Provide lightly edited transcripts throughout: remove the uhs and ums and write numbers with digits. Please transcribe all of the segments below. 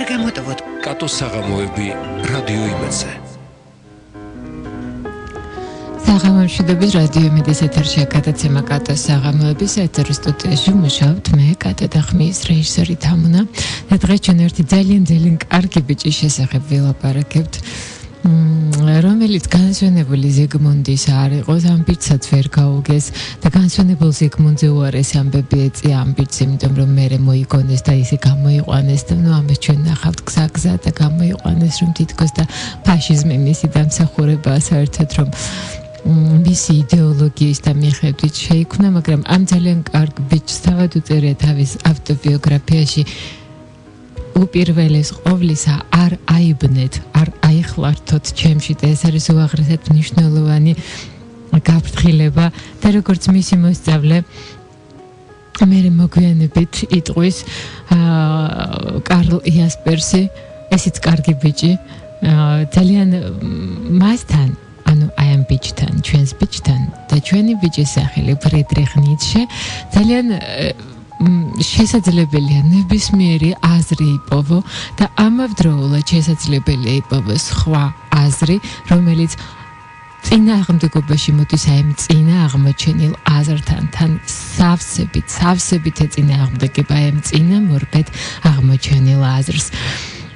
გამოტოვოთ კატოს საღამოები რადიო იმედზე. საღამომშვიდობის რადიო იმედის ეთერში გადაცემა კატოს საღამოების ეთერის სტუდიაში მუშაობთ მე კატა და ხმის რეჟისორი თამუნა და დღეს ჩვენ ერთი ძალიან კარგი ბიჭის შესახებ ვილაპარაკებთ რომელიც განსვენებული ზიგმუნდის არ იყოს ამ ბიჭსაც ვერ გაუგეს და განსვენებულ ზიგმუნდზე უარესი ამბები ეწია ამ ბიჭს იმიტომ რომ მერე მოიგონეს და ისე გამოიყვანეს და ნუ ამას ჩვენ ნახავთ გზა და გამოიყვანეს რომ თითქოს და ფაშიზმი მისი დამსახურებაა საერთოდ რომ მისი იდეოლოგიის და მიხედვით შეიქმნა, მაგრამ ამ ძალიან კარგ ბიჭს თავად უწერია თავის ავტობიოგრაფიაში უპირველეს ყოვლისა არ აიბნეთ, არ აიხლართოთ ჩემში და ეს არის უაღრესად მნიშვნელოვანი გაფრთხილება და როგორც მისი მოსწავლე მე მოგვიანებით იტყვის კარლ იასპერსი, ესეც კარგი ბიჭი, ძალიან მასთან ანუ აი ამ ბიჭთან, ჩვენს ბიჭთან და ჩვენი ბიჭის სახელი ფრიდრიხ ნიშე ძალიან შესაძლებელია ნებისმიერი აზრი იპოვო და ამავდროულად შესაძლებელია იპოვოს სხვა აზრი, რომელიც წინააღმდეგობაში მოდის აი ამ წინააღმოჩენილ აზრთან თან სავსებით ეწინააღმდეგება აი ამ წინამორბედ აღმოჩენილ აზრს.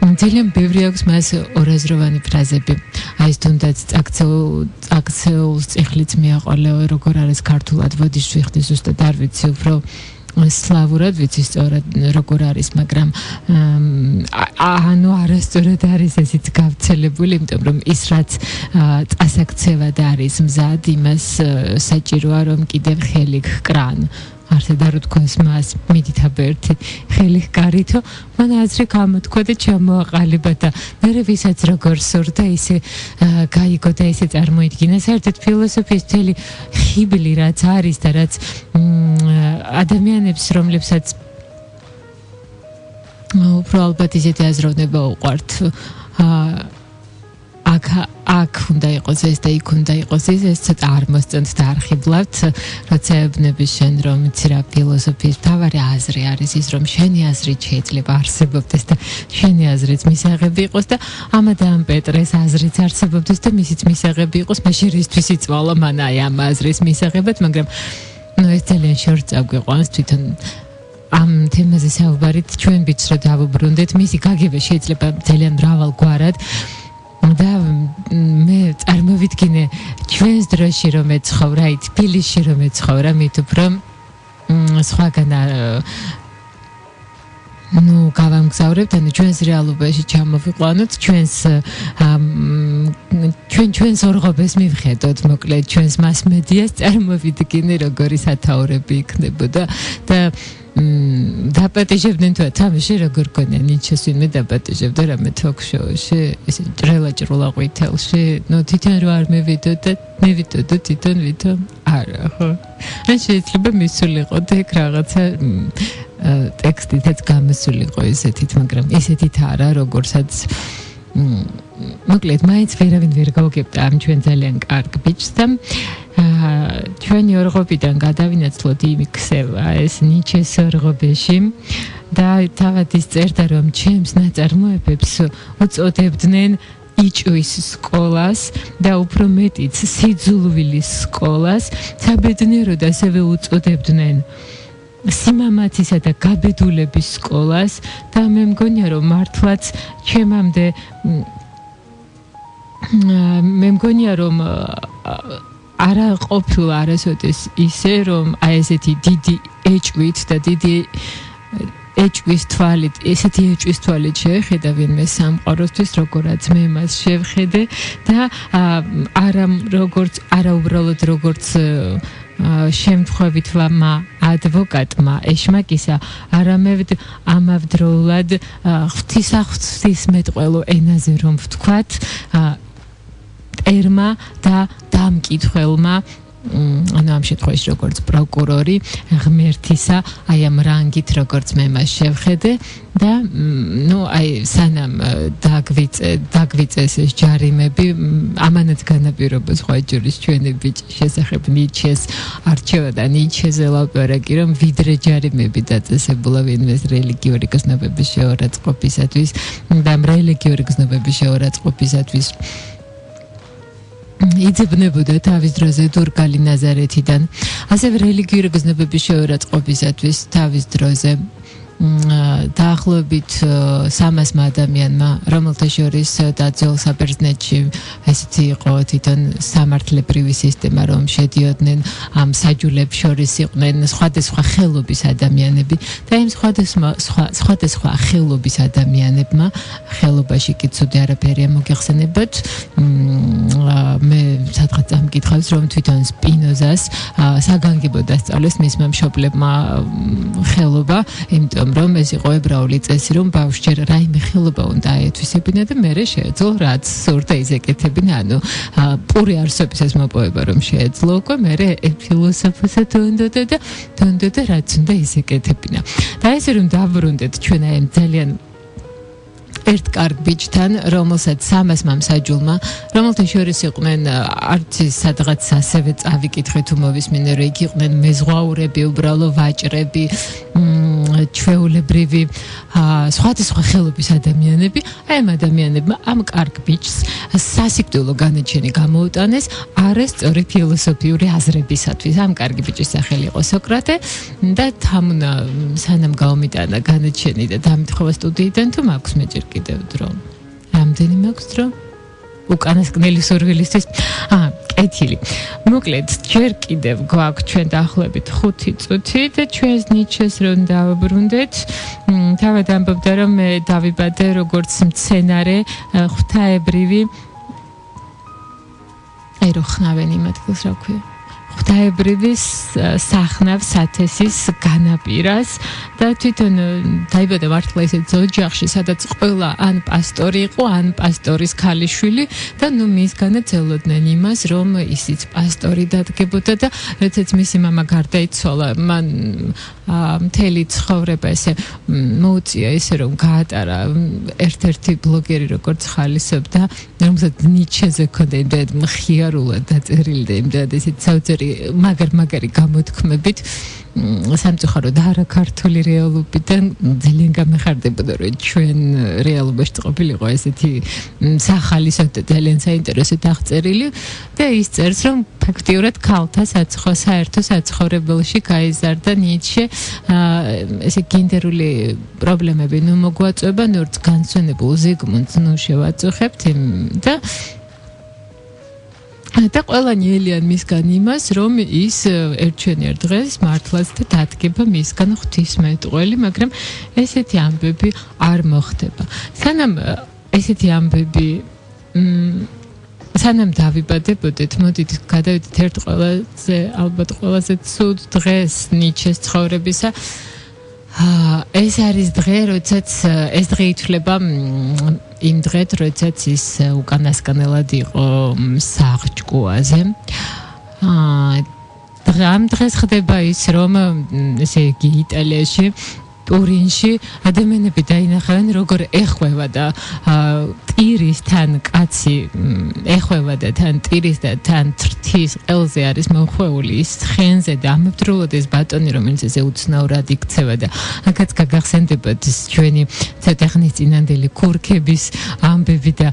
ძალიან ბევრი აქვს მას ორაზროვანი ფრაზები. აი თუნდაც წაქცეულს წიხლიც მიაყოლეო, როგორ არის ქართულად ვოდის ვიხდი ზუსტად არ ვიცი, უფრო სლავურად ვიცი სწორად როგორ არის, მაგრამ ანუ არასწორად არის ესეც გავცელებული, იმიტომ რომ ის რაც წასაქცევად არის მზად, იმას საჭიროა რომ კიდევ ხელი გკრან. არსად არ უთქვას მას მიდითა ერთი ხელი ჰკარითო მან აზრი გამოთქვა და ჩამოაყალიბა და მერე ვისაც როგორ სურდა ისე გაიგო და ისე წარმოიდგინა საერთოდ ფილოსოფიის მთელი ხიბლი რაც არის და რაც ადამიანებს რომლებსაც უფრო ალბათ ისეთი აზროვნება უყვართ აქ უნდა იყოს ეს და იქ უნდა იყოს ეს ცოტა არ მოსწონთ და არ ხიბლავთ როცა ეუბნები შენ რომ იცი რა ფილოსოფიის მთავარი აზრი არის ის რომ შენი აზრით შეიძლება არსებობდეს და შენი აზრიც მისაღები იყოს და ამადამ პეტრეს აზრიც არსებობდეს და მისიც მისაღები იყოს მაშინ რისთვის იწვალა მან აი ამ აზრის მისაღებად მაგრამ ნუ ეს ძალიან შორს წაგვიყვანს თვითონ ამ თემაზე საუბარით ჩვენ ბიჭს რო დავუბრუნდეთ მისი გაგება შეიძლება ძალიან მრავალგვარად და მე წარმოვიდგინე ჩვენს დროში რომ ეცხოვრა აი თბილისში რომ ეცხოვრა მით უფრო სხვაგან ნუ გავამგზავრებთ ანუ ჩვენს რეალობაში ჩამოვიყვანოთ ჩვენს ორღობეს მივხედოთ მოკლედ ჩვენს მასმედიას წარმოვიდგინე როგორი სათაურები იქნებოდა და დაპატეჟებდნენ თუ თამაში როგორ გქონია ნიჩეს ვინმე დაპატეჟებდა რამე თოქ-შოუში ესე ჭრელა ყვითელში ნუ თვითონ რო არ მევიდოდო თვითონ ვითომ არა ხო ან შეიძლება მისულიყო და ეგ რაღაცა ტექსტითაც გამოსულიყო ესეთით მაგრამ ესეთით არა როგორცაც მოკლედ მაინც ვერავინ ვერ გავგებდა ამ ჩვენ ძალიან კარგ ბიჭს და ჩვენი ორღობიდან გადავინაცვლოთ იმ ქცევა ეს ნიჩეს ორღობეში და თავად ის წერდა რომ ჩემს ნაწარმოებებს უწოდებდნენ იჭვის სკოლას და უფრო მეტიც სიძულვილის სკოლას საბედნიეროდ ასევე უწოდებდნენ სიმამაცისა და გაბედულების სკოლას და მე მგონია რომ მართლაც ჩემამდე მე მგონია რომ არა ყოფილა არასოდეს ისე რომ აი ესეთი დიდი ეჭვით და დიდი ეჭვის თვალით ესეთი ეჭვის თვალით შეხედა ვინმე სამყაროსთვის როგორაც მე მას შევხედე და არა უბრალოდ როგორც შემთხვევითმა ადვოკატმა ეშმაკისა არამედ ამავდროულად ღვთისმეტყველო ენაზე რომ ვთქვათ ერმა და დამკითხველმა ანუ ამ შემთხვევაში როგორც პროკურორი ღმერთისა აი ამ რანგით როგორც მე მას შევხედე და სანამ დაგვიწეს ეს ჯარიმები ამანაც განაპირობა სხვა ჯურის ჩვენი ბიჭის შესახებ ნიჩეს არჩევა და ნიჩეზე ლაპარაკი რომ ვიდრე ჯარიმები დაწესებულა ვინმეს რელიგიური გზნობების შეურაცხყოფისათვის და რელიგიური გზნობების შეურაცხყოფისათვის იძებნებოდა თავის დროზე დურგალი ნაზარეთიდან ასევე რელიგიური გზნობების შეურაცხყოფისათვის თავის დროზე დაახლოებით 300 ადამიანმა რომელთა შორის დაძველ საბერძნეთში ესეთი იყო თვითონ სამართლებრივი სისტემა რომ შედიოდნენ ამ საჯულებს შორის იყვნენ სხვადასხვა ხელობის ადამიანები და იმ სხვადასხვა ხელობის ადამიანებმა ხელობაში კი ცუდი არაფერია მოგეხსენებათ მე სადღაც ამკითხავს რომ თვითონ სპინოზას საგანგებო დასწავლეს მისმა მშობლებმა ხელობა იმიტომ რომ ეს იყო ებრაული წესი რომ ბავშვი რაიმე ხელობა უნდა აეთვისებინა და მერე შეეძლო რაც სურდა იზეკეთებინა ანუ პური არსობისას მოპოვება რომ შეეძლო უკვე მერე ფილოსოფოსად დონდოდა რაც უნდა იზეკეთებინა და ესე რომ დავბრუნდეთ ჩვენ აი ძალიან ერთ კარგ ბიჭთან რომელსაც 300 მსაჯულმა რომელთა შორის იყვნენ არც სადღაც ასევე წავიკითხეთ თუ მოვისმინე რომ იქ იყვნენ მეზღვაურები უბრალო ვაჭრები ჩვეულებრივი სხვადასხვა ხელობის ადამიანები აი ამ ადამიანებმა ამ კარგ ბიჭს სასიკვდილო განაჩენი გამოუტანეს არასწორი ფილოსოფიური აზრებისათვის ამ კარგი ბიჭის სახელი იყო სოკრატე და თამუნა სანამ გაუმიტანა განაჩენი და დამითხოვა სტუდიიდან თუ მაქვს მეჭერ კიდევ დრო რამდენი მაქვს დრო უკანასკნელი სურვილისთვის კეთილი მოკლედ ჯერ კიდევ გვაქვს ჩვენ დაახლოებით 5 წუთი და ჩვენს ნიჩეს რომ დავაბრუნდეთ თავად ამბობდა რომ მე დავიბადე როგორც მცენარე ღვთაებრივი აი რო ხნავენ იმ ადგილს რა ქვია ღვთაებრივი სახნავ სათესის განაპირას და თვითონ დაიბადა მართლა ისეთ ოჯახში სადაც ყველა ან პასტორი იყო ან პასტორის ქალიშვილი და მისგანაც ელოდნენ იმას რომ ისიც პასტორი დადგებოდა და როდესაც მისი მამა გარდაიცვალა მან მთელი ცხოვრება ესე მოუწია ისე რომ გაატარა ერთ-ერთი ბლოგერი როგორც ხალისობდა რომელსაც ნიჩეზე ქონდა იმდენად მხიარულად დაწერილი და იმდენად ესეთ საოცარი მაგარი გამოთქმებით სამწუხაროდ არა ქართული რეალობიდან ძალიან გამეხარდებოდა რომ ჩვენ რეალობაში ყოფილიყო ესეთი სახალისო და ძალიან საინტერესო აღწერილი და ის წერს რომ ფაქტიურად ქალთა საერთო საცხოვრებელში გაიზარდა ნიჩე ესე გენდერული პრობლემები მოგვაწვება ნორც განსვენებულ ზიგმუნდს შევაწუხებთ და და ყველანი ელიან მისგან იმას რომ ის ერთჩვენერ დღეს მართლაც და დადგება მისგან ღვთისმეტყველი მაგრამ ესეთი ამბები არ მოხდება სანამ ესეთი ამბები სანამ დავიბადებოდეთ მოდით გადავიდეთ ერთ ყველაზე ალბათ ყველაზე ცუდ დღეს ნიჩეს ცხოვრებისა ეს არის დღე როდესაც ეს დღე ითვლება იმ დღეთ როდესაც ის უკანასკნელად იყო საღჭკუაზე ამ დღეს ხდება ის რომ ესე იგი იტალიაში ტურინში ადამიანები დაინახავენ როგორ ეხვევა და ტირის თან კაცი ეხვევა და თან ტირის და თან თრთის ყელზე არის მოხვეული ის ცხენზე და ამავდროულად ეს ბატონი რომელიც ესე უცნაურად იქცევა და აქაც გაგახსენდებათ ჩვენი ცოტა ხნის წინანდელი ქურქების ამბები და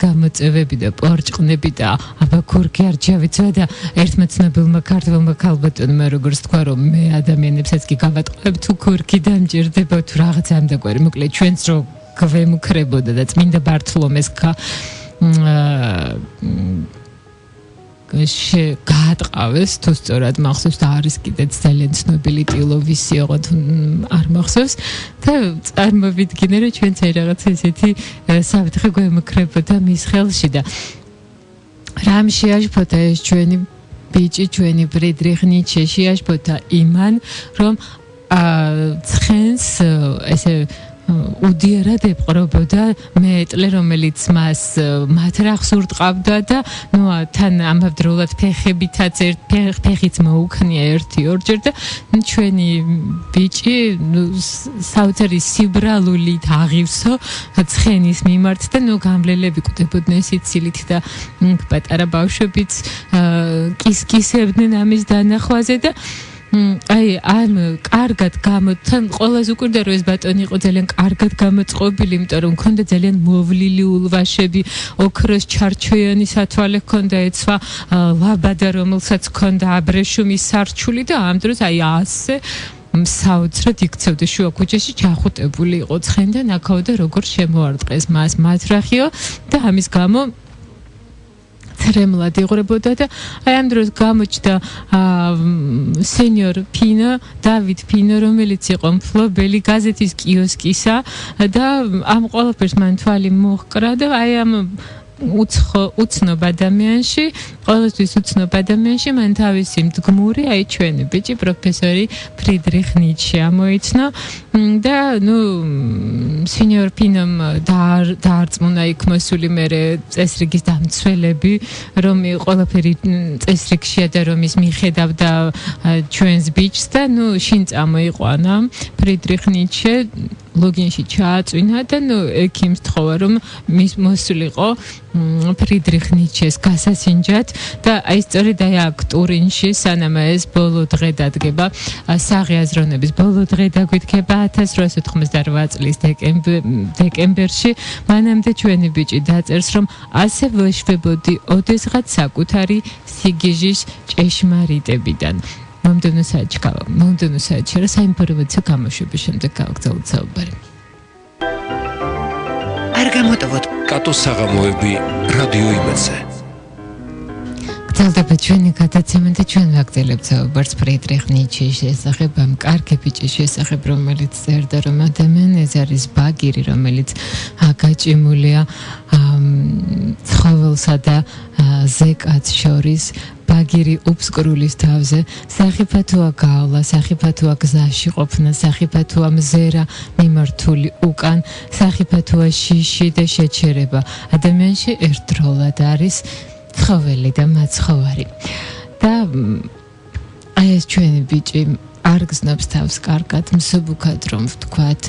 გამოწვევები და პორჭყნები და აბა ქურქი არ ჩავიცვა და ერთმა ცნობილმა ქართველმა ქალბატონმა როგორც თქვა რომ მე ადამიანებსაც კი გავატყობ თუ ქურქი დამჭირდება თუ რაღაც ამდაგვარი მოკლედ ჩვენც რო გვემუქრებოდა და წმინდა ბართლომეს გაატყავეს თუ სწორად მახსოვს და არის კიდეც ძალიან ცნობილი ტილოვისი ოღონდ არ მახსოვს და წარმოვიდგინე რომ ჩვენც აი რაღაც ესეთი საფრთხე გვემუქრებოდა მის ხელში და რამ შეაშფოთა ეს ჩვენი ბიჭი ჩვენი ფრიდრიხ ნიჩე შეაშფოთა იმან რომ ცხენს ესე უდიერად ეპყრობოდა მეტლე, რომელიც მას მათ რახს ურტყავდა და თან ამავდროულად ფეხებითაც ფეხიც მოუქნია 1-2 და ჩვენი ბიჭი საოცარი სიბრალულით აღივსო ცხენის მიმართ და გამლელები კვდებოდნენ სიცილით და პატარა ბავშვებიც კისკისებდნენ ამის დანახვაზე და ამ კარგად თან ყოველას უკვირდა რომ ეს ბატონი იყო ძალიან კარგად გამოწყობილი, იმიტომ რომ ჰქონდა ძალიან მოვლილი ულვაშები, ოქროს ჩარჩოიანი სათვალე ჰქონდა, ეცვა ლაბადა, რომელსაც ჰქონდა აბრეშუმის სარჩული და ამ დროს ასე საოცრად იქცევდა შუა ქუჩაში, ჩახუტებული იყო ცხენი და ნახავდა როგორ შემოარტყეს მას მათრახიო და ამის გამო ტრემლად იღრებოდა და ამ დროს გამოჩნდა სენიორ პინო, დავით პინო, რომელიც იყო მფლობელი გაზეთის კიოსკისა და ამ ყველაფერს მან თვალი მოჰკრა და ამ უცნობ ადამიანში, ყოველთვის უცნობ ადამიანში მან თავისი მდგმური, ჩვენი ბიჭი პროფესორი ფრიდრიხ ნიცშე ამოიცნო და სენიორ პინომ დაარწმუნა იქ მოსული მერე წესრიგის დამცველები, რომ ყველაფერი წესრიგშია და რომ ის მიხედავდა ჩვენს ბიჭს და შინ წამოიყვანა ფრიდრიხ ნიცშე ლოგინში ჩააწვინა და ექიმს თხოვა რომ მის მოსულიყო ფრიდრიხ ნიცშეს გასასინჯად და სწორედ აქ ტურინში სანამ ეს ბოლო დღე დადგება, საღი ბოლო დღე დაგვითქება 1898 წლის დეკემბერში, მანამდე ჩვენი ბიჭი დაწერს რომ ასე ვეშვებოდი ოდესღაც საკუთარი სიგიჟის ჭეშმარიტებიდან. მომდევნო საათში რა საინფორმაციო გამოშვების შემდეგ გავაგზავნოთ საუბარი. არ გამოტოვოთ კატოს საღამოები რადიო იმედზე. გრძელდება ჩვენი გადაცემა და ჩვენ ვაგრძელებთ საუბარს ფრიდრიხ ნიცშეს შესახებ, ამ კარგი ბიჭის შესახებ, რომელიც წერდა რომ ადამიანს არის ბაგირი, რომელიც გაჭიმულია ცხოველსა და ზეკაც შორის, ბაგირი უფსკრულის თავზე, სახიფათოა გავლა, სახიფათოა გზაში ყოფნა, სახიფათოა მზერა მიმართული უკან, სახიფათოა შიში და შეჩერება. ადამიანში ერთდროულად არის ცხოველი და მაცხოვარი. და ეს ჩვენი ბიჭი არ გზნობს თავს კარგად, მსუბუქად რომ ვთქვათ.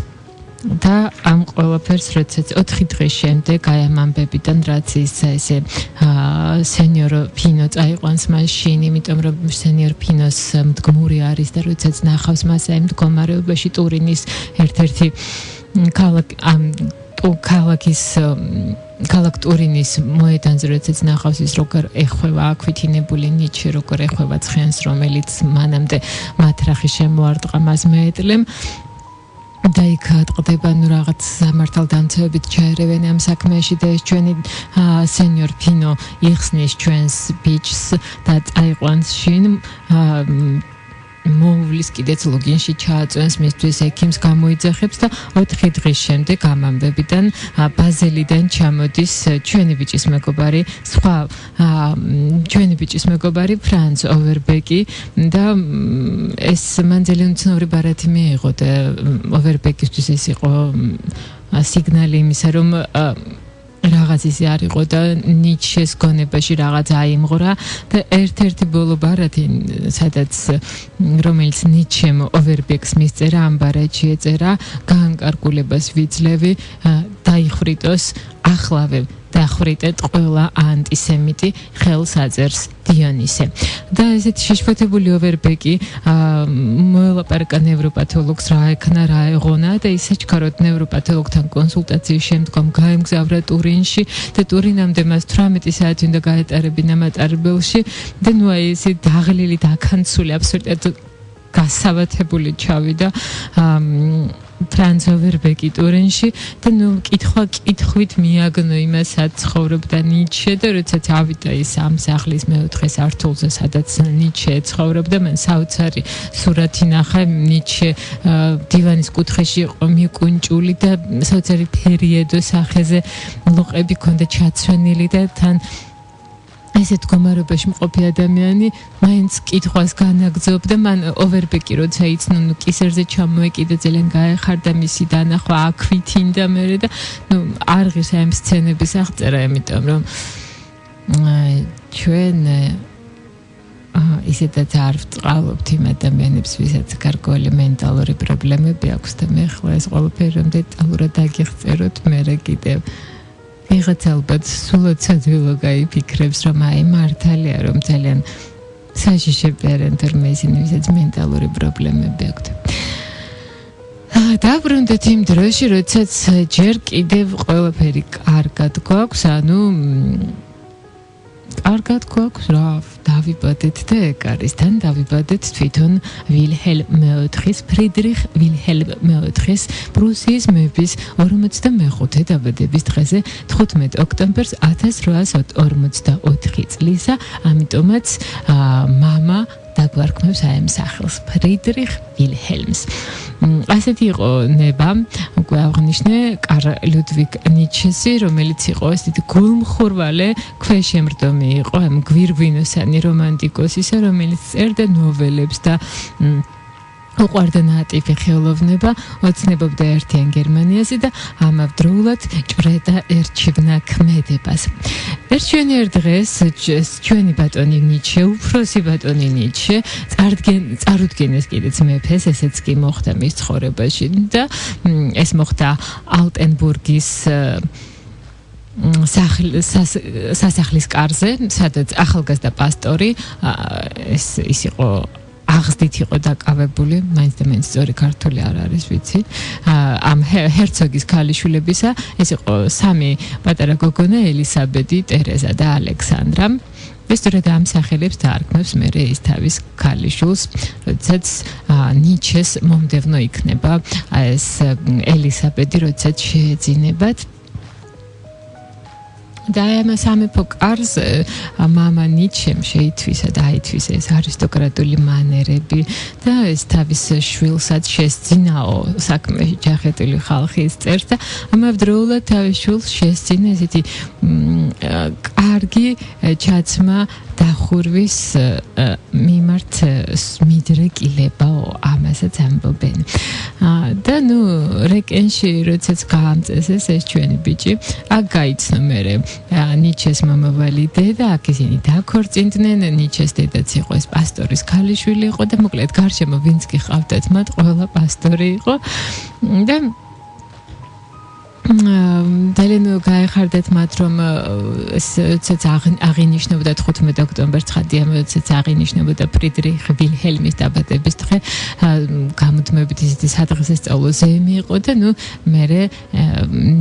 და ამ ყველაფერს როდესაც 4 დღის შემდეგ ამ ამბებიდან რაც ესე სენიორ პინო წაიყვანს მაშინ, იმიტომ რომ სენიორ პინოს მდგმური არის და როდესაც ნახავს მას ამ მდგომარეობაში ტურინის ერთ-ერთი ქალაქ ტურინის მოედანზე, როდესაც ნახავს ის როგორ ეხვევა აქვითინებული ნიცშე, როგორ ეხვევა ცხენს, რომელიც მანამდე მათრახი შემოარტყა მას მეეტლემ და იქ ატყდება რაღაც სამართალდამცავებით ჩაერევენ ამ საქმეში და ეს ჩვენი სენიორ პინო იხსნის ჩვენს ბიჭს და წაიყვანს შინ მოუვლის კიდეც ლოგინში ჩააწვენს მისთვის ექიმს გამოიძახებს და 4 დღის შემდეგ ამ ამბებიდან ბაზელიდან ჩამოდის ჩვენი ბიჭის მეგობარი ფრანც ოვერბეკი და ეს მან ძალიან უცნაური ბარათი მიიღო და ოვერბეკისთვის ეს იყო სიგნალი იმისა რომ რაღაც ისე არ იყო და ნიცშეს გონებაში რაღაც აიმღრა და ერთ-ერთი ბოლო ბარათი სადაც რომელიც ნიცშემ ოვერბეკს მისწერა ამ ბარათში ეწერა გაანკარგულებას ვიძლევი დაიხრიტოს ახლავე დახვრიტეთ ყველა ანტისემიტი ხელს აწერს დიონისე და ესეთი შეშფოთებული ოვერბეკი მოელაპარაკა ნევროპათოლოგს რა ეკნა რა ეღონა და ისაჩქაროთ ნევროპათოლოგთან კონსულტაციის შემდგომ გაემგზავრა ტურინში და ტურინამდე მას 18 საათი უნდა გაეტარებინა მატარებელში და ესე დაღლილი დაქანცული აბსოლუტურად გასავათებული ჩავიდა ფრანც ოვერბეკი ტურინში და კითხვით მიაგნო იმასაც ცხოვრობდა ნიცშე და როდესაც ავიდა ის ამ სახლის მეოთხე სართულზე სადაც ნიცშე ცხოვრობდა მან საოცარი სურათი ნახა ნიცშე დივანის კუთხეში იყო მიკუნჭული და საოცარი თერიედო სახეზე ლოყები ჰქონდა ჩაცვენილი და თან ესეთ მდგომარეობაში მყოფი ადამიანი მაინც კითხვას განაგრძობდა, მან ოვერბეკი როცა იცნო, კისერზე ჩამოეკიდა, ძალიან გაეხარდა მისი დანახვა, აქვითინდა მერე და არღის ამ სცენების აღწერა, იმიტომ რომ ჩვენ ისედაც არ ვწყალობთ იმ ადამიანებს, ვისაც გარკვეული მენტალური პრობლემები აქვს და მე ხლა ეს ყველაფერი რომ დეტალურად დაგიხწეროთ, მერე კიდევ ვიღაც ალბათ სულაც ადვილო გაიფიქრებს, რომ აი მართალია, რომ ძალიან საშიშები არიან თორმე ისინი, ვისაც მენტალური პრობლემები აქვთ. დაბრუნდეთ იმ დროში, როდესაც ჯერ კიდევ ყველაფერი კარგად გვაქვს, ანუ კარგად გვაქვს რა, დავიბადეთ და ეკარისთან დავიბადეთ თვითონ ვილჰელმ მეოთხის, ფრიდრიხ ვილჰელმ მეოთხის პრუსიის მეფის 45 დაბადების დღეზე 15 ოქტომბერს 1844 წლისა, ამიტომაც მამა დაგვარქმევს აი ამ სახელს ფრიდრიხ ვილჰელმს. ასეთი იყო ნება, უკვე აღნიშნე, კარლ ლუდვიგ ნიჩესი, რომელიც იყო ეს დიდი გულმხურვალე, ქვეშემრდომი იყო ამ გვირგვინოსანი რომანტიკოსისა, რომელიც წერდა ნოველებს და უყვარდა ნატიფი ხელოვნება, ოცნებობდა ერთიან გერმანიაზე და ამავდროულად ჭრედა ერჩივნა ქმედებას. ერთ დღეს ჩვენი ბატონი ნიჩე, უფროსი ბატონი ნიჩე, წარუდგენეს კიდეც მეფეს, ესეც კი მოხდა მის ცხოვრებაში და ეს მოხდა ალტენბურგის სასახლის კარზე, სადაც ახალგაზრდა პასტორი, ის იყო აღზრდით იყო დაკავებული, მაინც და მაინც სწორი ქართული არ არის ვიცი, ამ ჰერცოგის ქალიშვილებისა, ეს იყო სამი პატარა გოგონა, ელისაბედი, ტერეზა და ალექსანდრა. სწორედ ამ სახელებს დაარქმევს მერე ის თავის ქალიშვილს, როდესაც ნიჩეს მომდევნო იქნება ეს ელისაბედი, როდესაც შეეძინებათ. და ამ სამეფო კარზე მამა ნიჩემ შეითვისა და აითვისა ეს არისტოკრატული მანერები და ეს თავის შვილსაც შესძინაო საქმეში ჯახეტილი ხალხის წერს და ამავდროულად თავის შვილს შესძინა ესეთი კარგი ჩაცმა დახურვის მიმართ მიდრეკილებაო, ამასაც ამბობენ. და რეკენში როდესაც გაამწეს ეს ჩვენი ბიჭი, აქ გაიცნო მერე ნიჩეს მომავალი დედა, აქ ისინი დაქორწინდნენ, ნიჩეს დედაც იყო ეს პასტორის ქალიშვილი იყო და მოკლედ გარშემო ვინც კი ყავდათ მათ, ყველა პასტორი იყო და ძალიან გაეხარდათ მათ, რომ ესეც აღინიშნებოდა 15 ოქტომბერს ცხადია, როდესაც აღინიშნებოდა ფრიდრიხ ვილჰელმის დაბადების დღე, გამუდმებით ისეთი სადღესასწაულო ზეიმი იყო და მერე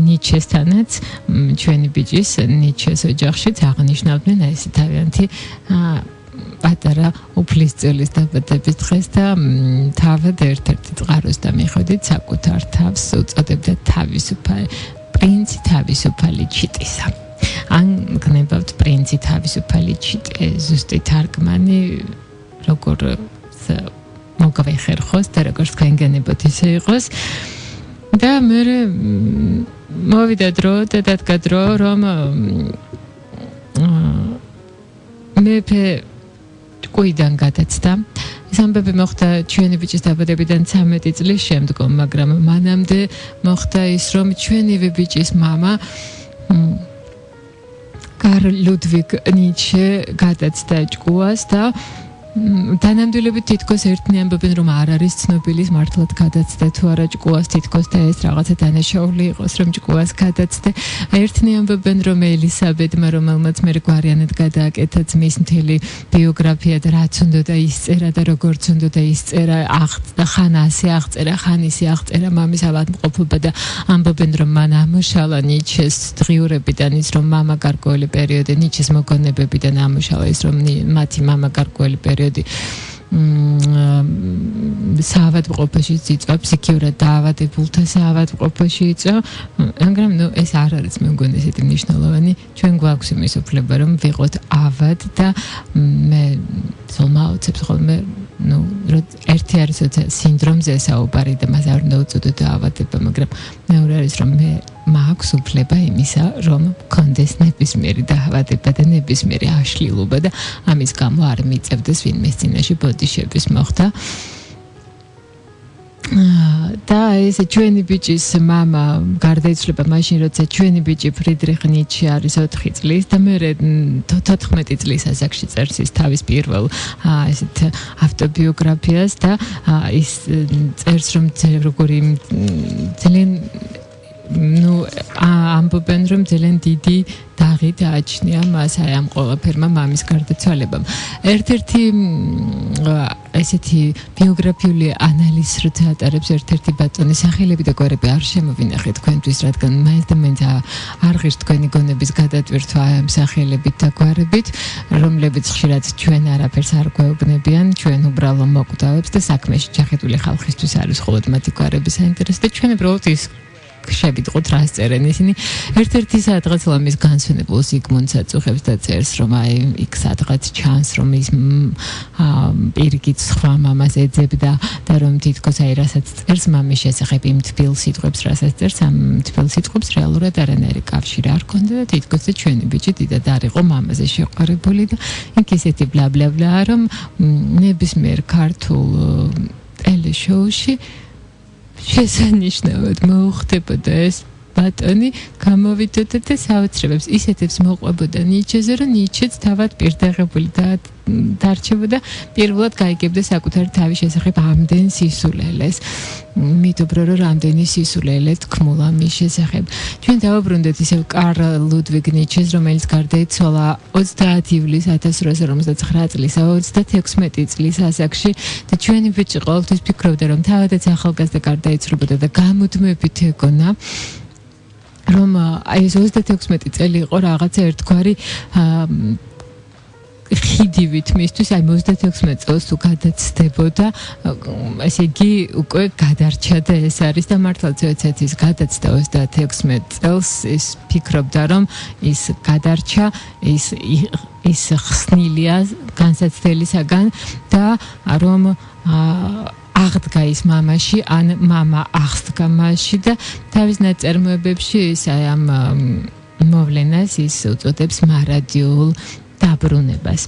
ნიჩესთანაც ჩვენი ბიჭის ნიჩეს ოჯახშიც აღნიშნავდნენ ეს თავიანთი პატარა უფლისწულის დაბადების დღეს და თავად ერთ-ერთი წყაროს და მიხედით საკუთარ თავს უწოდებდა პრინცი თავისუფალი ჩიტისა. ან გნებავთ პრინცი თავისუფალი ჩიტე, ზუსტი თარგმანი როგორ მოგავეხერხოს და როგორც გაინგენებოთ ისე იყოს. და მერე მოვიდა დრო და დადგა დრო, რომ მეფე ჭკუიდან გადაცდა. ეს ამბები მოხდა ჩვენი ბიჭის დაბადებიდან 13 წლის შემდგომ, მაგრამ მანამდე მოხდა ის, რომ ჩვენივე ბიჭის მამა კარლ ლუდვიგ ნიჩე გადაცდა ჭკუას და დანამდვილებით თითქოს ერთნი ამბობენ, რომ არ არის ცნობილი მართლად გადაცდა თუ არა ჭკუას, თითქოს და ეს რაღაცა დანაშაული იყოს, რომ ჭკუას გადაცდა. ერთნი ამბობენ, რომ ელისაბედმა, რომელმაც მერე გვარიანად გადააკეთა ძმის მთელი ბიოგრაფია და რაც უნდოდა ისწერა და როგორც უნდოდა ისწერა, ხან ასე აღწერა, ხან ისე აღწერა მამის ავადმყოფობა და ამბობენ, რომ მან ამოშალა ნიჩეს დღიურებიდან ის, რომ მამა გარკვეული პერიოდი ნიჩეს მოგონებებიდან ამოშალა ის, რომ მათი მამა გარკვეული პერიოდი საავადმყოფოში იწვა, ფსიქიურად დაავადებულთა საავადმყოფოში იწვა, მაგრამ ეს არ არის მე მგონი ესეთი მნიშვნელოვანი, ჩვენ გვაქვს იმის უფლება, რომ ვიყოთ ავად და მე ზოლმაოცებს ხოლმე ერთი არის სინდრომზე საუბარი და მას არ უნდა უწოდოთ დაავადება, მაგრამ მეორე არის, რომ მე მაქვს უფლება იმისა, რომ კონდეს ნებისმიერი დაავადება და ნებისმიერი აშლილობა და ამის გამო არ მიწევდეს ვინმეს წინაშე ბოდიშების მოხდა. და ეს ჩვენი ბიჭის мама გარდაიცვალა მაშინ როცა ჩვენი ბიჭი ფრიდრიხ ნიცშე არის 4 წლის და მე 14 წლის ასაკში წერს ის თავის პირველ ესეთ ავტობიოგრაფიას და ის წერს რომ როგორი ძალიან ამბობენ რომ ძალიან დიდი დაღი დააჩნია მას აი ამ ყველაფერმა მამის გარდაცვალებამ. ერთ-ერთი ესეთი ბიოგრაფიული ანალიზი როცა ატარებს ერთ-ერთი ბატონი სახელები და გვარები არ შემოვინახეთ თქვენთვის, რადგან მაინც და მაინც არ ღირს თქვენი გონების გადატვირთვა ამ სახელებით და გვარებით, რომლებიც ხშირად ჩვენ არაფერს არ გვეუბნებიან, ჩვენ უბრალო მოკვდავებს და საქმეში ჩახედული ხალხისთვის არის მხოლოდ მათი გვარები საინტერესო და ჩვენ უბრალოდ ის შევიტყოთ რას წერენ ისინი ერთ-ერთი სადღაც ლამის განსვენებელს იგმუნდს აწუხებს და წერს რომ აი იქ სადღაც ჩანს რომ ის პირიქით სხვა მამას ეძებდა და რომ თითქოს აი რასაც წერს მამის შესახებ იმ თბილ სიტყვებს რასაც წერს ამ თბილ სიტყვებს რეალურად არანაირი კავშირი არ ჰქონდა და თითქოს ჩვენი ბიჭი დიდად არ იყო მამაზე შეყვარებული და იქ ისეთი ბლა ბლა ბლა რომ ნებისმიერ ქართულ ტელეშოუში შესანიშნავად მოუხდებოდა ეს ბატონი გამოვიდოდა და საოცრებებს ისეთებს მოყვებოდა ნიჩეზე რომ ნიჩეც თავად პირდაღებული დარჩებოდა პირველად გაიგებდა საკუთარი თავის შესახებ ამდენ სისულელეს მითობრო რომ რამდენი სისულელე თქმულა მის შესახებ ჩვენ დავაბრუნდეთ ისევ კარლ ლუდვიგ ნიჩეს რომელიც გარდაიცვალა 30 ივლისს 1859 წლის 36 წლის ასაკში და ჩვენი ბიჭი ყოველთვის ფიქრობდა რომ თავადაც ახალგაზრდა გარდაიცვალებოდა და გამუდმებით ეგონა რომ აი ეს 36 წელი იყო რაღაცა ერთგვარი ხიდივით მისთვის აი 36 წელს თუ გადაცდებოდა ესე იგი უკვე გადარჩა და ეს არის და მართლაც ეცეთ ის გადაცდა 36 წელს ის ფიქრობდა რომ ის გადარჩა ის ხსნილია განსაცდელისაგან და რომ აღდგა ის მამაში ან მამა აღსდგა მასში და თავის ნაწარმოებებში ის აი ამ მოვლენას ის უწოდებს მარადიულ დაბრუნებას.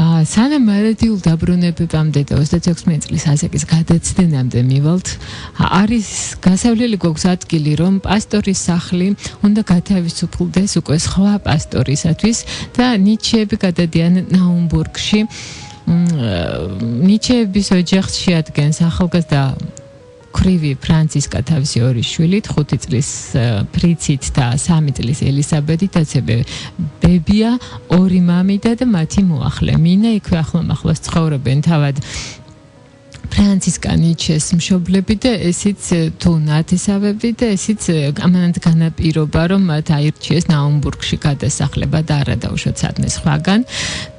სანამ მარადიულ დაბრუნებებამდე და 36 წლის ასაკის გადაცდენამდე მივალთ, არის გასავლელი გვაქვს ადგილი, რომ პასტორის სახლი უნდა გათავისუფლდეს უკვე სხვა პასტორისათვის და ნიჩეები გადადიან ნაუმბურგში. ნიჩეების ოჯახს შეადგენს ახალგაზრდა ქრივი ფრანცისკა თავისი ორი შვილით 5 წლის ფრიცით და 3 წლის ელისაბედით ბებია 2 მამიდა და მათი მოახლე მინა იქვე ახლომახლოს ცხოვრობენ თავად ფრანცისკა ნიჩეს მშობლები და ესიც თუ ნათესავები და ესიც ამანად განაპირობა რომ მათ აირჩიეს ნაუმბურგში გადასახლება და არა დაუშვათ სადმე სხვაგან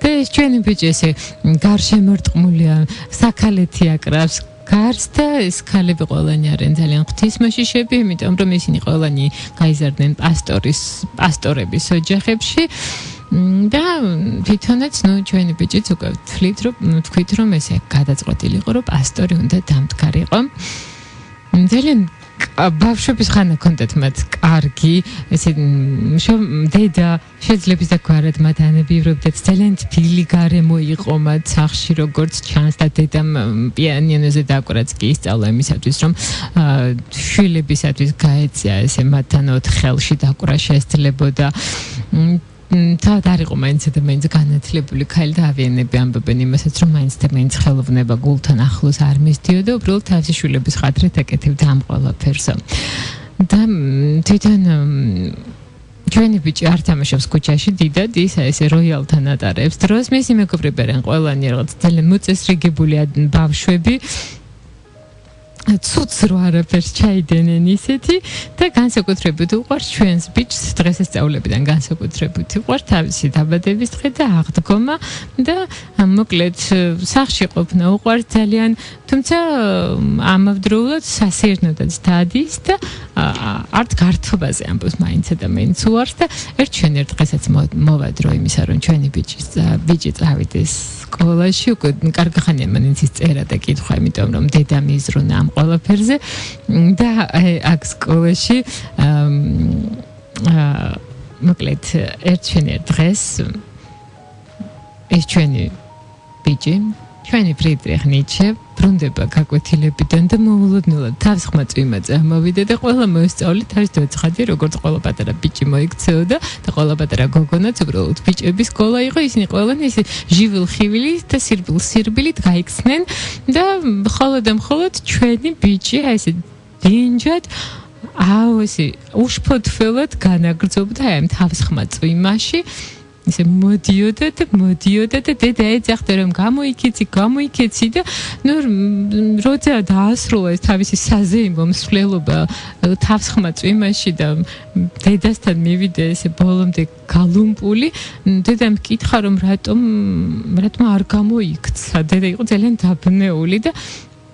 და ეს ჩვენი ბიჭი ესე გარშემორტყმულია საქალეთი აკრავს გარს და ეს ქალები ყველანი არიან ძალიან ღვთისმოშიშები, იმიტომ რომ ისინი ყველანი გაიზარდნენ პასტორების ოჯახებში და თვითონაც ჩვენი ბიჭიც უკვე თქვით რომ ესე გადაწყვეტილი იყო რომ პასტორი უნდა დამდგარიყო. ძალიან ბავშვების ხანა კონდეთ მათ კარგი ესე დედა შეძლებს და გვარად მათ ანებივრებდათ ძალიან თბილი გარემო იყო მათ სახში როგორც ჩანს და დედამ პიანინოზე დაკვრაც კი ისწავლა იმისათვის რომ შვილებისათვის გაეწია ესე მათთან ოთხელში დაკვრა შესძლებოდა თავად არ იყო მაინც და მაინც განათლებული ქალი და ავიენები ამბობენ იმასაც რომ მაინც და მაინც ხელოვნება გულთან ახლოს არ მისდიოდა უბრალოდ თავისი შვილების ხათრით აკეთებდა ამ ყველაფერსო და თვითონ ჩვენი ბიჭი არ თამაშობს ქუჩაში დიდად ის ესე როიალთან ატარებს დროს მისი მეგობრები არიან ყველანი რაღაც ძალიან მოწესრიგებული ბავშვები ცუც რო არაფერს ჩაიდენენ ისეთი და განსაკუთრებით უყვარს ჩვენს ბიჭს დღესასწაულებიდან განსაკუთრებით უყვარს თავისი დაბადების დღე და აღდგომა და მოკლედ სახლში ყოფნა უყვარს ძალიან თუმცა ამავდროულად სასეირნოდაც დადის და არც გართობაზე ამბობს მაინც და მაინც უარს და ერთ დღესაც მოვადრო იმისა რომ ჩვენი ბიჭი წავიდეს სკოლაში უკვე კარგი ხანია მანიც ის წერა და კითხვა იმიტომ რომ დედა მიზრუნა ამ ყველაფერზე და აქ სკოლაში მოკლედ ერთ დღეს ეს ჩვენი ბიჭი ჩვენი ფრიდრიხ ნიცშე ბრუნდება გაკვეთილებიდან და მოულოდნელად თავს ხმაწვიმა წამოვიდა და ყველა მოსწავლე თავის დოცხადია როგორც ყველა პატარა ბიჭი მოიქცეოდა და ყველა პატარა გოგონაც უბრალოდ ბიჭების სკოლა იყო ისინი ყველანი ისე ჟივილ-ხივილი და სირბილით გაიქცნენ და მხოლოდ ჩვენი ბიჭი ესე დინჯად ესე უშფოთველად განაგრძობდა ამ თავს ხმაწვიმაში ისე მოდიოდა და დედა ეძახდა რომ გამოიქეცი და ნუ როცა დაასრულა ეს თავისი საზეიმო მსვლელობა თავს ხმაწვიმაში და დედასთან მივიდა ესე ბოლომდე გალუმპული დედამ კითხა რომ რატომ არ გამოიქცა დედა იყო ძალიან დაბნეული და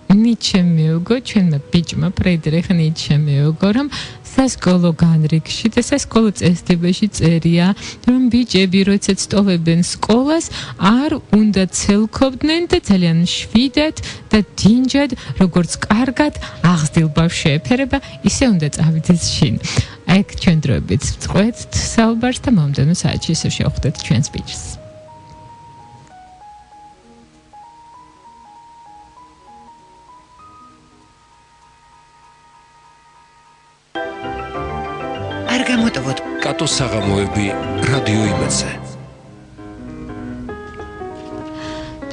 ნიცშე მეუგო ჩვენმა ბიჭმა ფრიდრიხ ნიცშე მეუგო რომ სასკოლო განრიგში და სასკოლო წესდებაში წერია რომ ბიჭები როცა სწოვებენ სკოლას არ უნდა ცელქობდნენ და ძალიან შვიდად და დინჯად როგორც კარგად აღზრდილ ბავშვს შეეფერება ისე უნდა წავიდეს შინ აი ჩვენ დროებით წყვეთ საუბარს და მომდენო საათში ისე შევხვდეთ ჩვენს ბიჭს კატოს საღამოები რადიო იმედზე.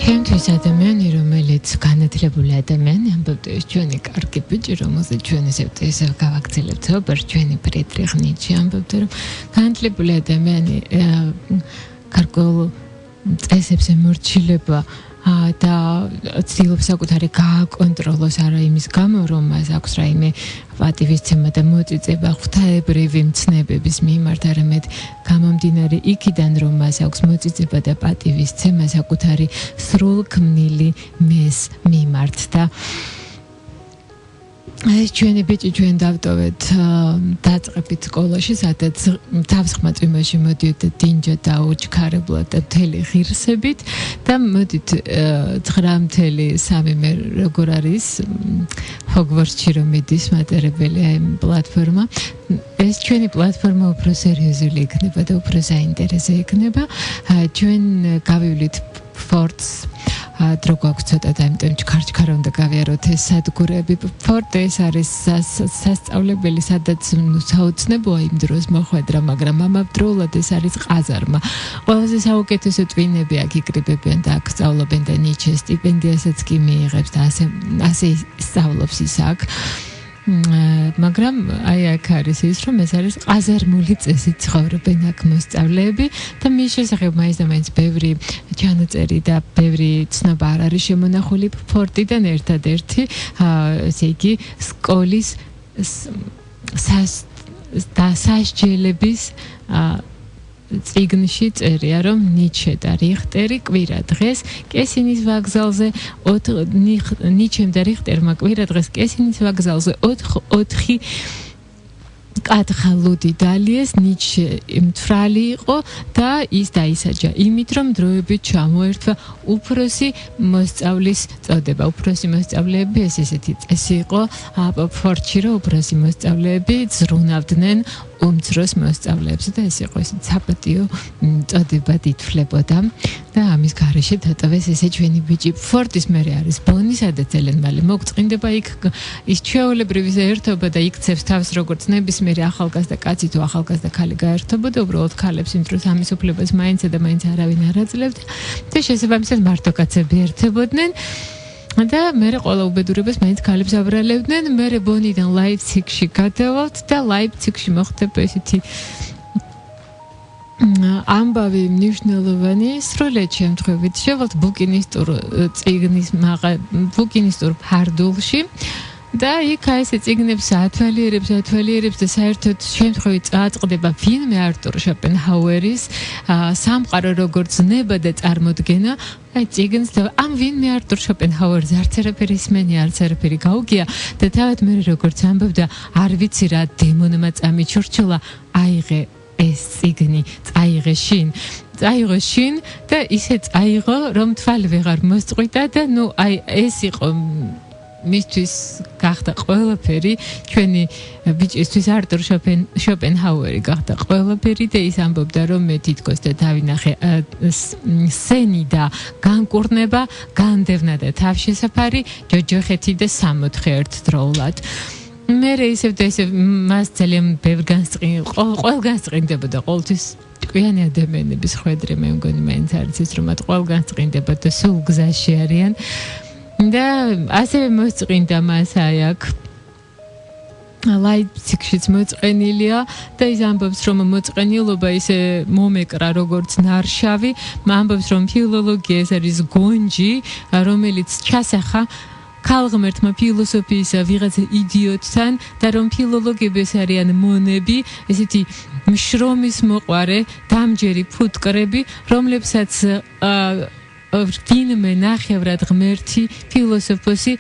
ჩვენთვის ადამიანი, რომელიც განათლებული ადამიანი, ამბობთ ეს ჩვენი კარგი ბიჭი, რომელსაც ჩვენ ესე გავაგრძელებთ საუბარს, ჩვენი ფრიდრიხ ნიცშე ამბობთ, რომ განათლებული ადამიანი გარკვეულ წესებს ემორჩილება და ცდილობს საკუთარი გააკონტროლოს არა იმის გამო რომ მას აქვს რაიმე პატივისცემა და მოწიწება ღვთაებრივი მცნებების მიმართ არამედ გამომდინარე იქიდან რომ მას აქვს მოწიწება და პატივისცემა საკუთარი სრულქმნილი მეს მიმართ და ეს ჩვენი ბიჭი ჩვენ დავტოვეთ დაწყებით სკოლაში სადაც თავს ხმაწვიმაში მოდიოდა დინჯად და უჩქარებლად და მთელი ღირსებით და მოდით 9.3 მე როგორ არის ჰოგვორტსში რომ მიდის მატარებელი აი პლატფორმა ეს ჩვენი პლატფორმა უფრო სერიოზული იქნება და უფრო საინტერესო იქნება ჩვენ გავივლით ფორტს დრო გვაქვს ცოტა და ამიტომ ჩქარ უნდა გავიაროთ ეს სადგურები ფორტი ეს არის სასწავლებელი სადაც საოცნებოა იმ დროს მოხვედრა მაგრამ ამავდროულად ეს არის ყაზარმა ყველაზე საუკეთესო ტვინები აქ იკრიბებიან და აქ სწავლობენ და ნიცშე სტიპენდიასაც კი მიიღებს და ასე სწავლობს ის აქ მაგრამ აი აქ არის ის რომ ეს არის ყაზარმული წესით ცხოვრობენ აქ მოსწავლეები და მის შესახებ მაინც და მაინც ბევრი ჩანაწერი და ბევრი ცნობა არ არის შემონახული ფორტიდან ერთადერთი ესე იგი სკოლის სასჯელების წიგნში წერია რომ ნიცშე და რიხტერი კვირა დღეს კესინის ვაგზალზე ნიცშემ და რიხტერმა კვირა დღეს კესინის ვაგზალზე 4 კათხალუდი დალიეს ნიცშე მთვრალი იყო და ის დაისაჯა იმით რომ დროებით ჩამოერთვა უფროსი მოსწავლის წოდება უფროსი მოსწავლეები ეს ესეთი წესი იყო ფორტში რომ უფროსი მოსწავლეები ზრუნავდნენ უმცროს მოსწავლეებს და ეს იყო ისე საპატიო წოდებად ითვლებოდა და ამის გარეშე დატოვეს ესე ჩვენი ბიჭი ფორტის მერე არის ბონი სადაც ძალიან მალე მოგწყინდება იქ ის ჩვეულებრივი ერთობა და იქცევს თავს როგორც ნებისმიერი ახალგაზრდა კაცი თუ ახალგაზრდა ქალი გაერთობოდა უბრალოდ ქალებს იმ დროს ამის უფლებას მაინც და მაინც არავინ არ აძლევდა და შესაბამისად მარტო კაცები ერთებოდნენ და მე ყველა უბედურებას მაინც ქალებს აბრალებდნენ მე ბონიდან ლაიფციგში გადავალთ და ლაიფციგში მოხდება ესეთი ამბავი მნიშვნელოვანი სრულად შემთხვევით შევალთ ბუკინისტურ წიგნის ბუკინისტურ ფარდულში და იქ ესე წიგნებს ათვალიერებს და საერთოდ შემთხვევით წააწყდება ვინმე არტურ შოპენჰაუერის სამყარო როგორც ნება და წარმოდგენა აი წიგნს და ამ ვინმე არტურ შოპენჰაუერს არც არაფერი ისმენი არც არაფერი გაუგია და თავად მე როგორც ამბობდა არ ვიცი რა დემონმა წამიჩურჩულა აიღე ეს წიგნი წაიღე შინ და ისე წაიღო რომ თვალი ვეღარ მოსწყვიტა და ნუ აი ეს იყო მისთვის გახდა ყველაფერი ჩვენი ბიჭისთვის არტურ შოპენჰაუერი გახდა ყველაფერი და ის ამბობდა რომ მე თითქოს და დავინახე სენი და განკურნება განდევნა და თავშესაფარი ჯოჯოხეთი და 64 ერთდროულად მე ისევ და ისევ მას ძალიან ბევრ ყველგან სწრინდებოდა ყოველთვის ჭკვიანი ადამიანების ხვედრი მე მგონი მაინც არის ის რომ მათ ყველგან სწრინდება და სულ გზაში არიან და ასევე მოსწრინდა მას აი აქ ლაიფციგშიც მოწყენილია და ის ამბობს რომ მოწყენილობა ისე მომეკრა როგორც ნარშავი ამბობს რომ ფილოლოგია ეს არის გონჯი რომელიც ჩასახა ქალღმერთმა ფილოსოფიისა ვიღაცა იდიოტთან და რომ ფილოლოგები ეს არიან მონები ესეთი მშრომის მოყვარე დამჯერი ფუტკრები რომლებსაც ვინმე ნახევრად ღმერთი ფილოსოფოსი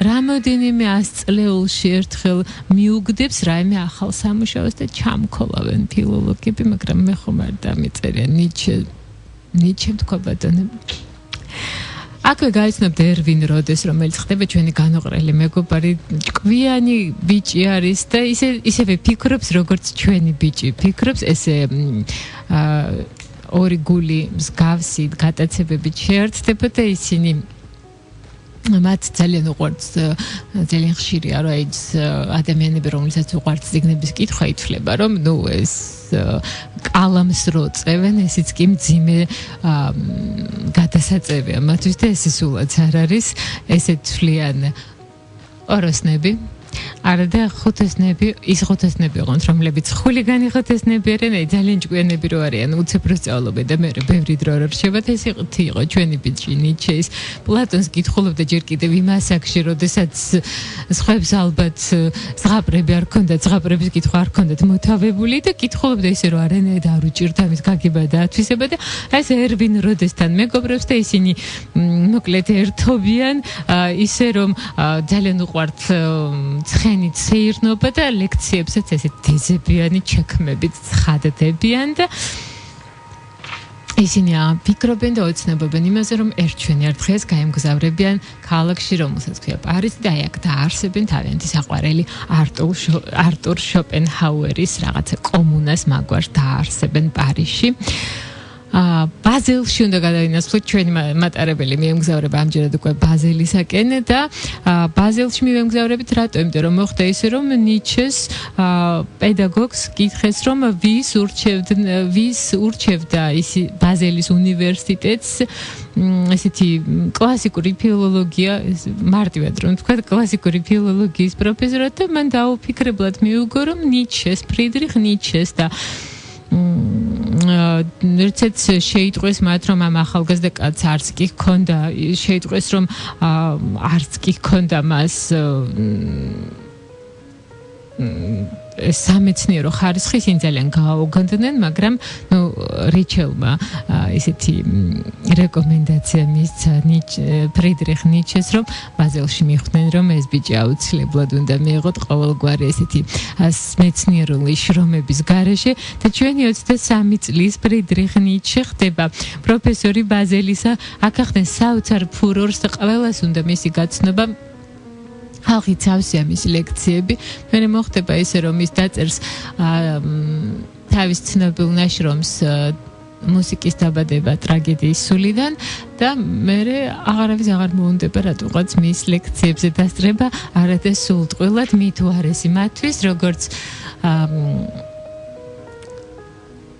რამოდენიმე 100 წლეულში ერთხელ მიუგდებს რაიმე ახალ სამუშაოს და ჩამქოლავენ ფილოლოგები მაგრამ მე ხომ არ დამეწერია ნიჩე თქვა ბატონო აქვე გაიცნობთ ერვინ როდეს რომელიც ხდება ჩვენი განუყრელი მეგობარი ჭკვიანი ბიჭი არის და ისევე ფიქრობს როგორც ჩვენი ბიჭი ფიქრობს ესე ორი გული მსგავსი გატაცებებით შეერთდება და ისინი მათ ძალიან უყვართ ძალიან ხშირია რომ ეს ადამიანები რომელსაც უყვართ ციგნების კითხვა ითვლება რომ ნუ ეს კალამს რო წევენ ესიც კი მძიმე გადასაწევია მათთვის და ეს სულაც არ არის ესე თვლიან ოროსნები არა და ხუთესნები ის ხუთესნები ოღონდ რომლებიც ხულიგანი ხუთესნები არიან ძალიან ჭკვიანები რო არიან უცებ რო სწავლობენ და მე ბევრი დრო არ რჩებათ ეს იყო ჩვენი ბიჭი ნიჩეს პლატონს კითხულობდა ჯერ კიდევ იმ ასაკში როდესაც სხვებს ალბათ ზღაპრები არ ქონდათ ზღაპრების კითხვა არ ქონდათ მოთავებული და კითხულობდა ისე რომ არანაირად არ უჭირდა მის გაგება და ათვისება და ეს ერვინ როდესთან მეგობრებს და ისინი მოკლედ ერთობიან ისე რომ ძალიან უყვართ ცხენით სეირნობა და ლექციებსაც ესე დეზებიანი ჩექმებით ცხადდებიან და ისინი ფიქრობენ და ოცნებობენ იმაზე რომ ერთჩვენი ერთხელ გაემგზავრებიან ქალაქში რომელსაც ქვია პარიზი და აი აქ დაარსებენ თავიანთი საყვარელი არტურ შოპენჰაუერის რაღაცა კომუნას მაგვარ დაარსებენ პარიზში ბაზელში უნდა გადავინაცვლოთ ჩვენი მატარებელი მიემგზავრება ამჯერად უკვე ბაზელისაკენ და ბაზელში მივემგზავრებით რატო? იმიტომ რომ მოხდა ისე რომ ნიჩეს პედაგოგს კითხეს რომ ვის ურჩევდა ისი ბაზელის უნივერსიტეტს ესეთი კლასიკური ფილოლოგია მარტივად რომ თქვა კლასიკური ფილოლოგიის პროფესორად და მან დაუფიქრებლად მიუგო რომ ნიჩეს ფრიდრიხ ნიჩეს და ერთიც შეიტყვეს მათ რომ ამ ახალგაზრდა კაცს არც კი ჰქონდა შეიტყვეს რომ არც კი ჰქონდა მას სამეცნიერო ხარისხი ისინი ძალიან გააუგონდნენ მაგრამ ნუ რიჩელმა ისეთი რეკომენდაცია მისცა ფრიდრიხ ნიჩეს რომ ბაზელში მიხვდნენ რომ ეს ბიჭი აუცილებლად უნდა მიიღოთ ყოველგვარი ესეთი მეცნიერული შრომების გარეშე და ჩვენი 23 წლის ფრიდრიხ ნიჩე ხდება პროფესორი ბაზელისა აქ ახდენ საოცარ ფურორს და ყველას უნდა მისი გაცნობა ხალხი ცავსია მის ლექციები მე მოხდება ისე რომ ის დაწერს თავის ცნობილ ნაშრომს მუსიკის დაბადება ტრაგედიის სულიდან და მე აღარავის აღარ მოუნდება რატოღაც მის ლექციებზე დასწრება არადა სულტყვილად მით უარესი მათთვის როგორც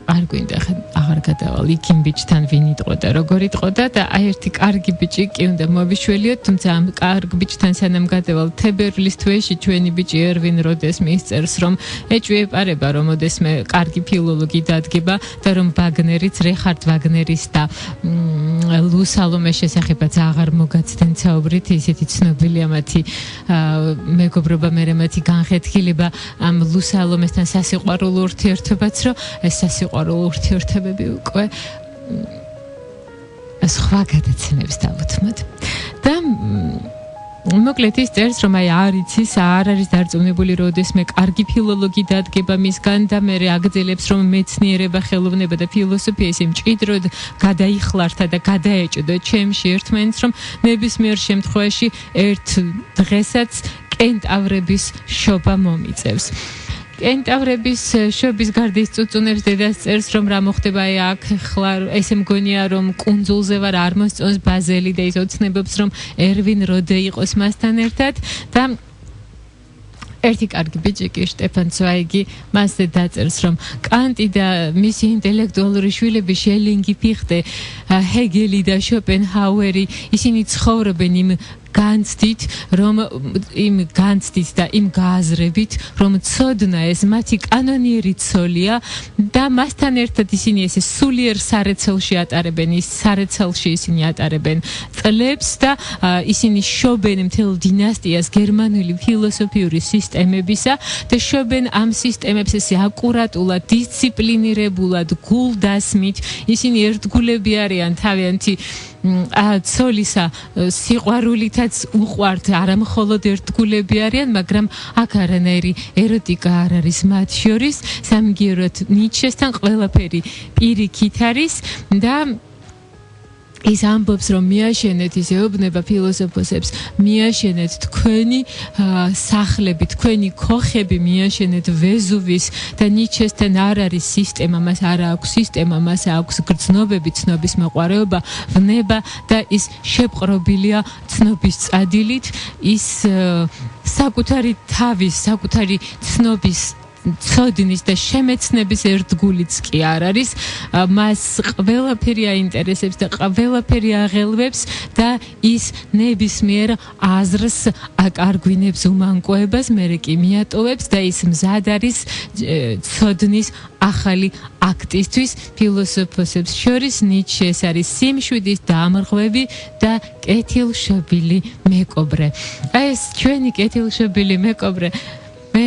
არ გვინდა ხა აღარ გადავალ იქ იმ ბიჭთან ვინ იტყოდა როგორ იტყოდა და აი ერთი კარგი ბიჭი კი უნდა მოვიშველიოთ თუმცა ამ კარგ ბიჭთან სანამ გადავალ თებერვლის თვეში ჩვენი ბიჭი ერვინ როდეს მისწერს რომ ეჭვიეპარება რომ ოდესმე კარგი ფილოლოგი დადგება და რომ ვაგნერიც რეიხარდ ვაგნერის და ლუ სალომეს შესახებაც აღარ მოგაცდენ საუბრით ისეთი ცნობილია მათი მეგობრობა მე მათი განხეთქილება ამ ლუ სალომესთან სასიყვარულო ურთიერთობაც რომ ეს სასიყვარულო ურთიერთობები უკვე სხვა გადაცემებს დავუთმოთ და მოკლედ ის წერს რომ აი არ იცის არ არის დარწმუნებული რომ ოდესმე კარგი ფილოლოგი დადგება მისგან და მე აგრძელებს რომ მეცნიერება ხელოვნება და ფილოსოფია ისე მჭიდროდ გადაიხლართა და გადაეჭდო ჩემში ერთმანეთს რომ ნებისმიერ შემთხვევაში ერთ დღესაც კენტავრების შობა მომიწევს კენტავრების შობის გარდა ის წუწუნებს დედას წერს რომ რა მოხდება აქ ხლა ესე მგონია რომ კუნძულზე ვარ არ მოსწონს ბაზელი და ის ოცნებობს რომ ერვინ როდე იყოს მასთან ერთად და ერთი კარგი ბიჭი კი შტეფან ცვაიგი მასზე დაწერს რომ კანტი და მისი ინტელექტუალური შვილები შელინგი ფიხტე ჰეგელი და შოპენჰაუერი ისინი ცხოვრობენ იმ განცდით რომ იმ განცდით და იმ გააზრებით რომ ცოდნა ეს მათი კანონიერი ცოლია და მასთან ერთად ისინი ესე სულიერ სარეცელში ატარებენ ის სარეცელში ისინი ატარებენ წლებს და ისინი შობენ მთელ დინასტიას გერმანული ფილოსოფიური სისტემებისა და შობენ ამ სისტემებს ესე აკურატულად დისციპლინირებულად გულდასმით ისინი ერთგულები არიან თავიანთი ცოლისა სიყვარულითაც უყვართ არამხოლოდ ერთგულები არიან მაგრამ აქ არანაირი ეროტიკა არ არის მათ შორის სამგიეროდ ნიჩესთან ყველაფერი პირიქით არის და ის ამბობს რომ მიაშენეთ ის ეუბნება ფილოსოფოსებს მიაშენეთ თქვენი სახლები თქვენი ქოხები მიაშენეთ ვეზუვის და ნიჩესთან არ არის სისტემა მას არ აქვს სისტემა მას აქვს გრძნობები ცნობის მოყვარეობა ვნება და ის შეპყრობილია ცნობის წადილით ის საკუთარი თავის საკუთარი ცნობის ცოდნის და შემეცნების ერთგულიც კი არ არის მას ყველაფერი აინტერესებს და ყველაფერი აღელვებს და ის ნებისმიერ აზრს აკარგვინებს უმანკოებას მერე კი მიატოვებს და ის მზად არის ცოდნის ახალი აქტისთვის ფილოსოფოსებს შორის ნიჩეს არის სიმშვიდის დამრღვევი და კეთილშობილი მეკობრე აი ეს ჩვენი კეთილშობილი მეკობრე მე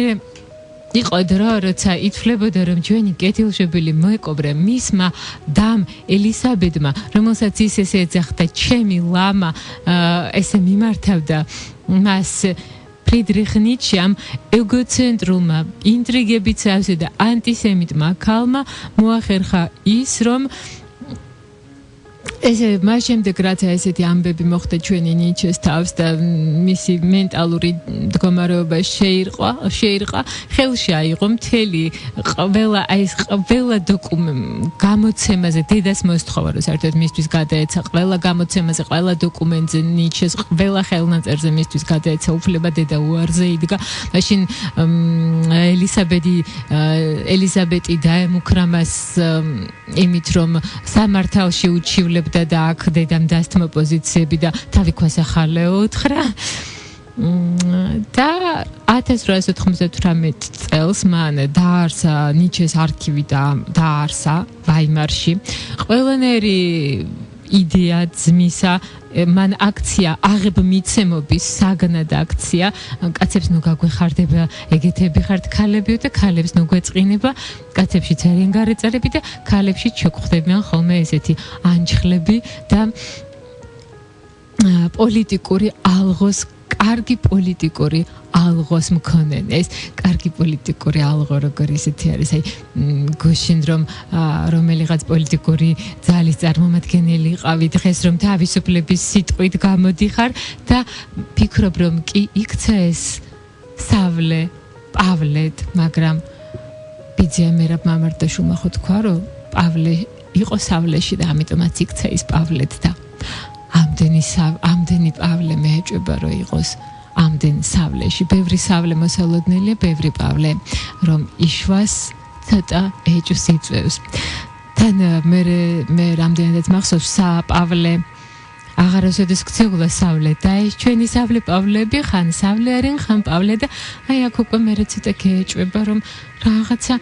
იყო დრო როცა ითვლებოდა რომ ჩვენი კეთილშობილი მეკობრე მისმა დამ ელისაბედმა რომელსაც ის ესე ეძახდა ჩემი ლამა ესე მიმართავდა მას ფრიდრიხ ნიჩემ ეგოცენტრულმა ინტრიგებით ავსე და ანტისემიტმა ქალმა მოახერხა ის რომ ესე მას შემდეგ რაც ესეთი ამბები მოხდა ჩვენი ნიჩეს თავს და მისი მენტალური მდგომარეობა შეირყა ხელში აიღო მთელი ყველა აი ეს ყველა გამოცემაზე დედას მოსთხოვა რომ საერთოდ მისთვის გადაეცა ყველა გამოცემაზე ყველა დოკუმენტზე ნიჩეს ყველა ხელნაწერზე მისთვის გადაეცა უფლება დედა უარზე იდგა მაშინ ელიზაბეტი დაემუქრა მას იმით რომ სამართალში უჩივლებ და აქ დედამ დასთმო პოზიციები და თავი ქვასახალე უთხრა და 1898 წელს მან დაარსა ნიჩეს არქივი და დაარსა ვაიმარში ყველანაირი იდეა ძმისა მან აქცია აღებ მიცემობის საგნად აქცია კაცებს ნუ გაგვეხარდება ეგეთები ხართ ქალებიო და ქალებს ნუ გვეწყინება კაცებში ძალიან გარეწარები და ქალებში ჩოგხვდებიან ხოლმე ესეთი ანჩხლები და პოლიტიკური ალღოს კარგი პოლიტიკური ალღოს მქონენ ეს კარგი პოლიტიკური ალღო როგორ ისეთი არის აი გუშინ რომ რომელიღაც პოლიტიკური ძალის წარმომადგენელი იყავი დღეს რომ თავისუფლების სიტყვით გამოდიხარ და ფიქრობ რომ კი იქცა ეს სავლე პავლეთ მაგრამ ბიძიამერაბ მამარდაშვილმა ხო თქვა რომ პავლე იყო სავლეში და ამიტომაც იქცა ის პავლეთ და ამდენი პავლე მეეჭვება რომ იყოს ამდენ სავლეში ბევრი სავლე მოსალოდნელია ბევრი პავლე რომ იშვას ცოტა ეჭვს იწვევს. თან მე რამდენადაც მახსოვს პავლე აღარასოდეს ქცეულა სავლე და ეს ჩვენი სავლე პავლეები ხან სავლე არიან ხან პავლე და აი აქ უკვე მე ცოტა გეეჭვება რომ რაღაცა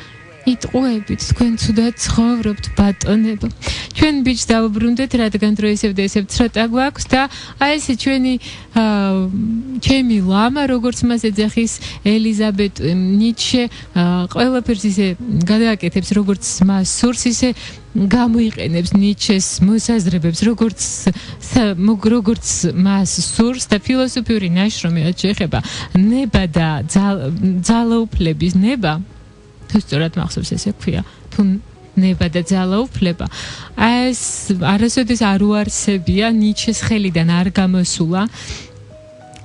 იტყუებით თქვენ ცუდად ცხოვრობთ ბატონებო ჩვენ ბიჭს დავუბრუნდეთ რადგან დრო ისევ ცროტა გვაქვს და აი ესე ჩვენი ჩემი ლამა როგორც მას ეძახის ელიზაბეთ ნიჩე ყველაფერს ისე გადააკეთებს როგორც მას სურს ისე გამოიყენებს ნიჩეს მოსაზრებებს როგორც მას სურს და ფილოსოფიური ნაშრომი რაც შეეხება ნება და ძალაუფლების ნება თუ სწორად მახსოვს ესე ქვია თუ ნება და ძალაუფლება ეს არასოდეს არ უარსებია ნიჩეს ხელიდან არ გამოსულა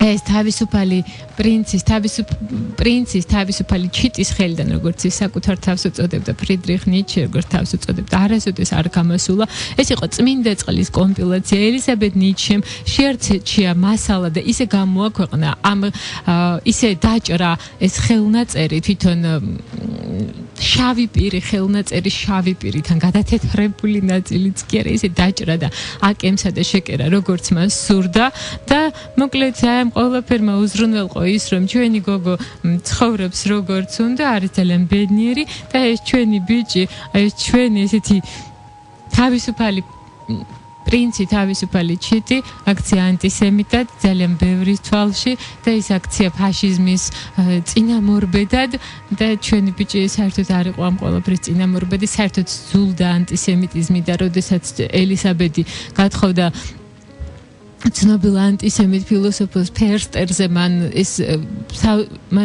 ეს თავისუფალი პრინცის თავისუფალი ჩიტის ხელიდან როგორც ის საკუთარ თავს უწოდებდა ფრიდრიხ ნიჩე როგორც თავს უწოდებდა არასოდეს არ გამოსულა ეს იყო წმინდა წყლის კომპილაცია ელიზაბეთ ნიჩემ შეერცეჩია მასალა და ისე გამოაქვეყნა ამ ისე დაჭრა ეს ხელნაწერი თვითონ შავი პირი ხელნაწერი შავი პირიდან გადათეთრებული ნაწილიც კი არა ისე დაჭრა და აკემსა და შეკერა როგორც მას სურდა და მოკლედ ამ ყველაფერმა უზრუნველყო ის რომ ჩვენი გოგო ცხოვრობს როგორც უნდა არის ძალიან ბედნიერი და ეს ჩვენი ბიჭი ეს ჩვენი ესეთი თავისუფალი პრინცი თავისუფალი ჩიტი აქცია ანტისემიტად ძალიან ბევრის თვალში და ეს აქცია ფაშიზმის წინამორბედად და ჩვენი ბიჭი საერთოდ არ იყო ამ ყველაფრის წინამორბედი საერთოდ ზულდა ანტისემიტიზმი და როდესაც ელისაბედი გათხოვდა ცნობილ ანტისემიტ ფილოსოფოს ფერსტერზე მან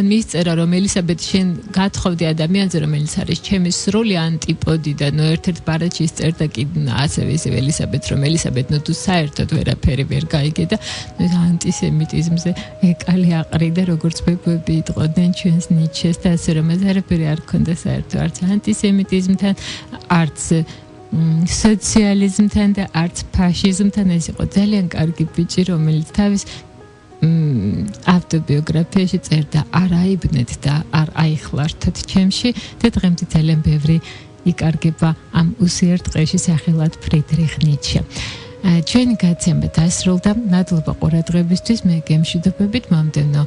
მისწერა რომ ელისაბედ შენ გათხოვდი ადამიანზე რომელიც არის ჩემი სრული ანტიპოდი და ნუ ერთ-ერთ პარაჩის წერდა კი ასევე ისე ელისაბედ რომ ელისაბედ ნუ თუ საერთოდ ვერაფერი ვერ გაიგე და ანტისემიტიზმზე ეკალი აყრიდა როგორც ბებუები იტყოდნენ ჩვენს ნიჩეს და ასე რომ ეს არაფერი არ ქონდა საერთოდ არც ანტისემიტიზმთან არც სოციალიზმთან და არც ფაშიზმთან ეს იყო ძალიან კარგი ბიჭი რომელიც თავის ავტობიოგრაფიაში წერდა არ აიბნეთ და არ აიხლართოთ ჩემში და დღემდე ძალიან ბევრი იკარგება ამ უსიერთყეში სახელად ფრიდრიხ ნიჩე ჩვენი გაცემა დასრულდა მადლობა ყურადღებისთვის მე გემშვიდობებით მომდევნო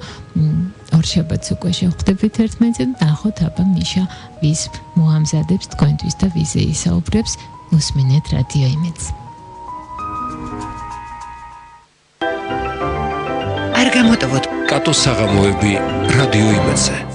ორშაბათს უკვე შევხვდებით ერთმანეთზე და ნახოთ აბა მიშა ვის მოამზადებს თქვენთვის და ვიზე ისაუბრებს უსმინეთ რადიო იმედს არ გამოტოვოთ კატოს საღამოები რადიო იმედზე